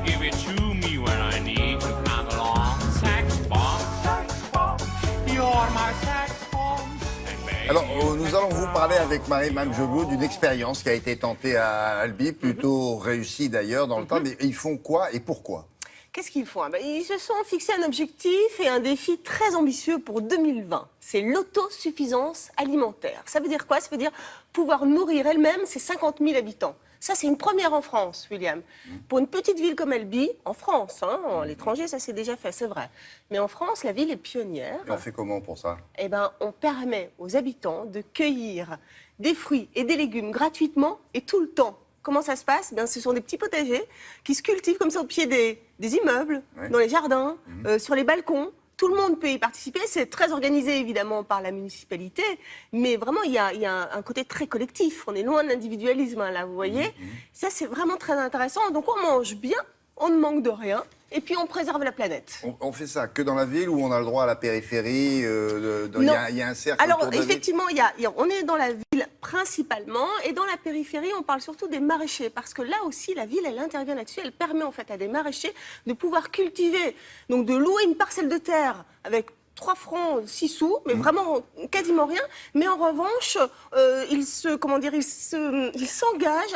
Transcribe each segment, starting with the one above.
give it to me when I need to come along. Sax bomb, you're my sax bomb. Alors, nous allons vous parler avec Marie-Mame Jogo d'une expérience qui a été tentée à Albi, plutôt réussie d'ailleurs dans le temps. Mais ils font quoi et pourquoi ? Qu'est-ce qu'ils font? Ils se sont fixés un objectif et un défi très ambitieux pour 2020. C'est l'autosuffisance alimentaire. Ça veut dire quoi? Ça veut dire pouvoir nourrir elle-même ses 50 000 habitants. Ça, c'est une première en France, William. Pour une petite ville comme Albi, en France, à l'étranger, ça s'est déjà fait, c'est vrai. Mais en France, la ville est pionnière. Et on fait comment pour ça ? On permet aux habitants de cueillir des fruits et des légumes gratuitement et tout le temps. Comment ça se passe? Ce sont des petits potagers qui se cultivent comme ça au pied des immeubles, dans les jardins, sur les balcons. Tout le monde peut y participer. C'est très organisé, évidemment, par la municipalité. Mais vraiment, il y a un côté très collectif. On est loin de l'individualisme, là, vous voyez. Ça, c'est vraiment très intéressant. Donc, on mange bien, on ne manque de rien. Et puis, on préserve la planète. On fait ça que dans la ville ou on a le droit à la périphérie Il y a un cercle Alors, autour de la effectivement, on est dans la ville principalement. Et dans la périphérie, on parle surtout des maraîchers. Parce que là aussi, la ville, elle intervient là-dessus. Elle permet en fait à des maraîchers de pouvoir cultiver, donc de louer une parcelle de terre avec 3 francs, 6 sous, mais vraiment quasiment rien. Mais en revanche, ils s'engagent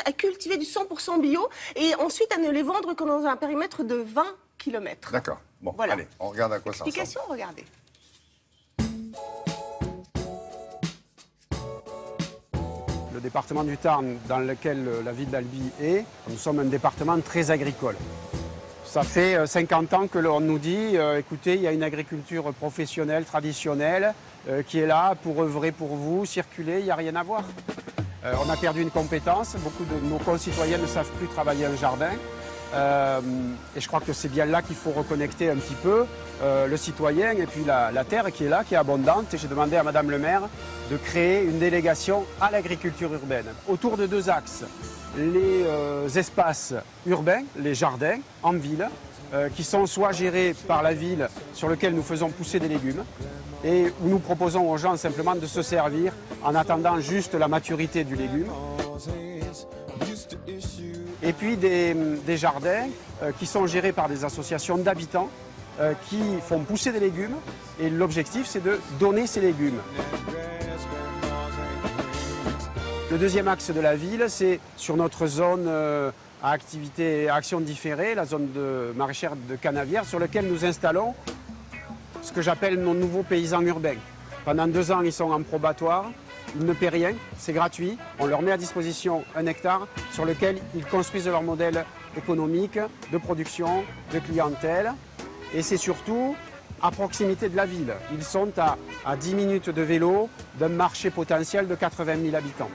à cultiver du 100% bio et ensuite à ne les vendre que dans un périmètre de 20 km. D'accord. Bon, voilà. Allez, on regarde à quoi ça ressemble. Explication, regardez. Le département du Tarn, dans lequel la ville d'Albi est, nous sommes un département très agricole. Ça fait 50 ans que l'on nous dit, écoutez, il y a une agriculture professionnelle, traditionnelle, qui est là pour œuvrer pour vous, circuler, il n'y a rien à voir. On a perdu une compétence, beaucoup de nos concitoyens ne savent plus travailler un jardin. Et je crois que c'est bien là qu'il faut reconnecter un petit peu le citoyen et puis la terre qui est là, qui est abondante. Et j'ai demandé à Madame le maire de créer une délégation à l'agriculture urbaine autour de 2 axes. Les espaces urbains, les jardins en ville, qui sont soit gérés par la ville sur lesquels nous faisons pousser des légumes et où nous proposons aux gens simplement de se servir en attendant juste la maturité du légume. Et puis des jardins qui sont gérés par des associations d'habitants qui font pousser des légumes et l'objectif c'est de donner ces légumes. Le deuxième axe de la ville, c'est sur notre zone à action différée, la zone maraîchère de Canavières, sur laquelle nous installons ce que j'appelle nos nouveaux paysans urbains. Pendant 2 ans, ils sont en probatoire. Ils ne paient rien, c'est gratuit. On leur met à disposition 1 hectare sur lequel ils construisent leur modèle économique, de production, de clientèle. Et c'est surtout à proximité de la ville. Ils sont à 10 minutes de vélo d'un marché potentiel de 80 000 habitants.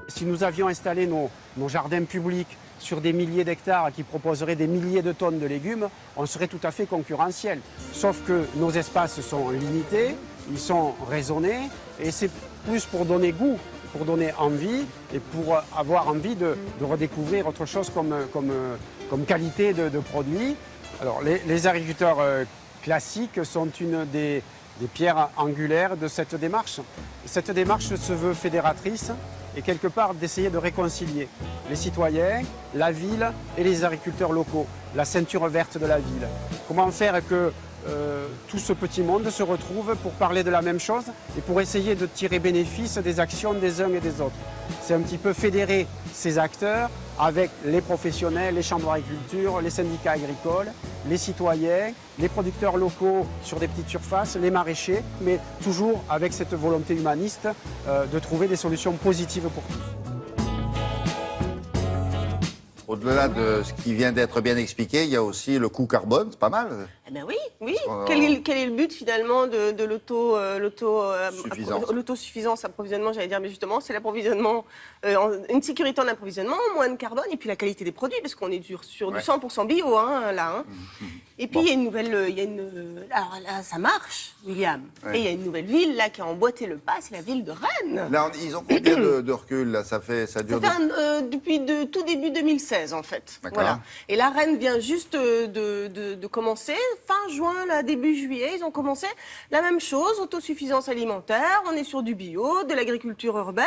Si nous avions installé nos jardins publics sur des milliers d'hectares qui proposeraient des milliers de tonnes de légumes, on serait tout à fait concurrentiel. Sauf que nos espaces sont limités, ils sont raisonnés et c'est plus pour donner goût, pour donner envie et pour avoir envie de redécouvrir autre chose comme qualité de produits. Alors les agriculteurs classiques sont une des pierres angulaires de cette démarche. Cette démarche se veut fédératrice et quelque part d'essayer de réconcilier les citoyens, la ville et les agriculteurs locaux, la ceinture verte de la ville. Comment faire que tout ce petit monde se retrouve pour parler de la même chose et pour essayer de tirer bénéfice des actions des uns et des autres. C'est un petit peu fédérer ces acteurs avec les professionnels, les chambres d'agriculture, les syndicats agricoles, les citoyens, les producteurs locaux sur des petites surfaces, les maraîchers, mais toujours avec cette volonté humaniste de trouver des solutions positives pour tous. Au-delà de ce qui vient d'être bien expliqué, il y a aussi le coût carbone, c'est pas mal. Eh bien oui. Quel est le but finalement de l'autosuffisance, approvisionnement, j'allais dire, mais justement, c'est l'approvisionnement, une sécurité en approvisionnement, moins de carbone, et puis la qualité des produits, parce qu'on est sur du 100% bio, là. Et puis il y a une nouvelle, alors là, ça marche, William. Et il y a une nouvelle ville là qui a emboîté le pas, c'est la ville de Rennes. Là, ils ont combien de recul là? Ça dure depuis tout début 2016 en fait. Voilà. Et là, Rennes vient juste de commencer. fin juin, là, début juillet, ils ont commencé la même chose, autosuffisance alimentaire, on est sur du bio, de l'agriculture urbaine.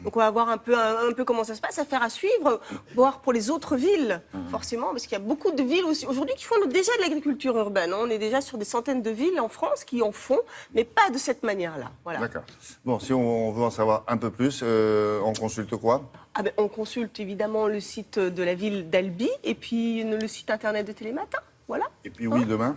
Donc on va voir un peu comment ça se passe, affaire à suivre, voir pour les autres villes, forcément, parce qu'il y a beaucoup de villes aussi aujourd'hui qui font déjà de l'agriculture urbaine. On est déjà sur des centaines de villes en France qui en font, mais pas de cette manière-là. Voilà. D'accord. Bon, si on veut en savoir un peu plus, on consulte quoi? On consulte évidemment le site de la ville d'Albi et puis le site internet de Télématin. Voilà. Et puis oui, demain,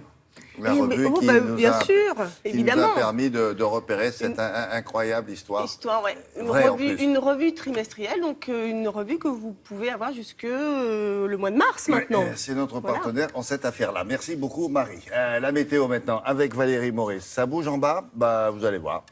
la Et- revue oh, qui, bah, nous bien a, sûr, qui évidemment. nous a permis de repérer cette incroyable histoire. Histoire, ouais. Vraie, en plus. Une revue trimestrielle, donc une revue que vous pouvez avoir jusque le mois de mars maintenant. Ouais, c'est notre Voilà. partenaire en cette affaire-là. Merci beaucoup, Marie. La météo maintenant avec Valérie Maurice. Ça bouge en bas? Bah, vous allez voir.